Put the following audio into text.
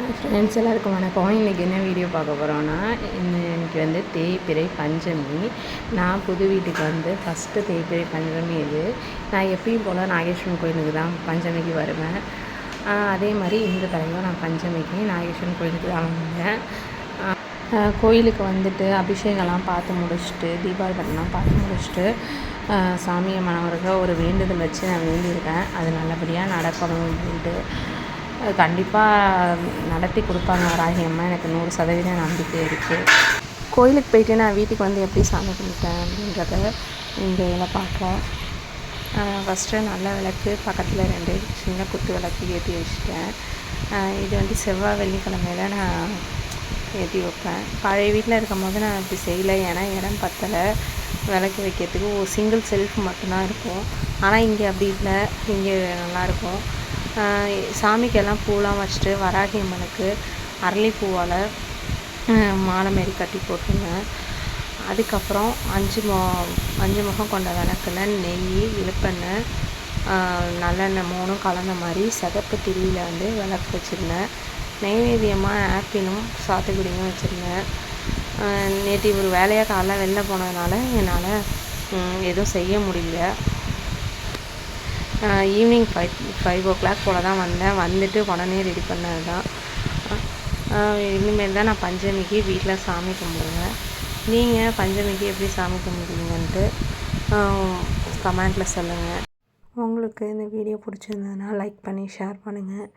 Friends எல்லாருக்கும் வணக்கம். இன்றைக்கி என்ன வீடியோ பார்க்க போகிறோன்னா, இன்றைக்கி வந்து தேய்பிறை பஞ்சமி. நான் புது வீட்டுக்கு வந்து ஃபஸ்ட்டு தேய்பிறை பஞ்சமி இது. நான் எப்பயும் போல் நாகேஸ்வரன் கோயிலுக்கு தான் பஞ்சமிக்கு வருவேன். அதே மாதிரி இந்த தடவையும் நான் பஞ்சமிக்கு நாகேஸ்வரன் கோயிலுக்கு தான் வந்தேன். கோயிலுக்கு வந்துட்டு அபிஷேகம்லாம் பார்த்து முடிச்சுட்டு, தீபாவளிலாம் பார்த்து முடிச்சுட்டு, சாமியை மனவருக ஒரு வேண்டுதல் வச்சு நான் வேண்டியிருக்கேன். அது நல்லபடியாக நடக்கணும் அப்படின்ட்டு. கண்டிப்பாக நடத்தி கொடுப்பாங்க வராகி அம்மா. எனக்கு 100% நம்பிக்கை இருக்குது. கோயிலுக்கு போயிட்டு நான் வீட்டுக்கு வந்து எப்படி சாமி கும்பிட்டேன் அப்படின்றத இந்த இதில் பார்க்கலாம். ஃபஸ்ட்டு நல்ல விளக்கு பக்கத்தில் 2 சின்ன குத்து விளக்கு ஏற்றி வச்சுட்டேன். இது வந்து செவ்வாய் வெள்ளிக்கிழமையில் நான் ஏற்றி வைப்பேன். பழைய வீட்டில் இருக்கும் போது நான் இப்படி செய்யலை, ஏன்னா இடம் பத்தலை. விளக்கு வைக்கிறதுக்கு ஒரு சிங்கிள் செல்ஃப் மட்டும்தான் இருக்கும். ஆனால் இங்கே அப்படி இல்லை, இங்கே நல்லாயிருக்கும். சாமிக்கெல்லாம் பூலாம் வச்சுட்டு வராகி அம்மனுக்கு அரளிப்பூவால் மாலை மாரி கட்டி போட்டுருந்தேன். அதுக்கப்புறம் 5 முகம் கொண்ட விளக்குல நெய், இழுப்பெண்ணெய், நல்லெண்ணெய் 3 கலந்த மாதிரி சிகப்பு திரியில் வந்து விளக்கு வச்சுருந்தேன். நெய்வேத்தியமாக ஆப்பிளும் சாத்துக்குடியும் வச்சுருந்தேன். நேற்று ஒரு வேலையாக காலைல வெளில போனதுனால என்னால் எதுவும் செய்ய முடியல. ஈவினிங் 5 o'clock போல் தான் வந்தேன். வந்துட்டு உடனே ரெடி பண்ணது தான். இனிமேல் தான் நான் பஞ்சமிக்கு வீட்டில் சாமி கும்பிடுவேன். நீங்கள் பஞ்சமிக்கு எப்படி சாமி கும்பிடுவீங்கன்ட்டு கமெண்ட்டில் சொல்லுங்கள். உங்களுக்கு இந்த வீடியோ பிடிச்சிருந்ததுன்னா லைக் பண்ணி ஷேர் பண்ணுங்கள்.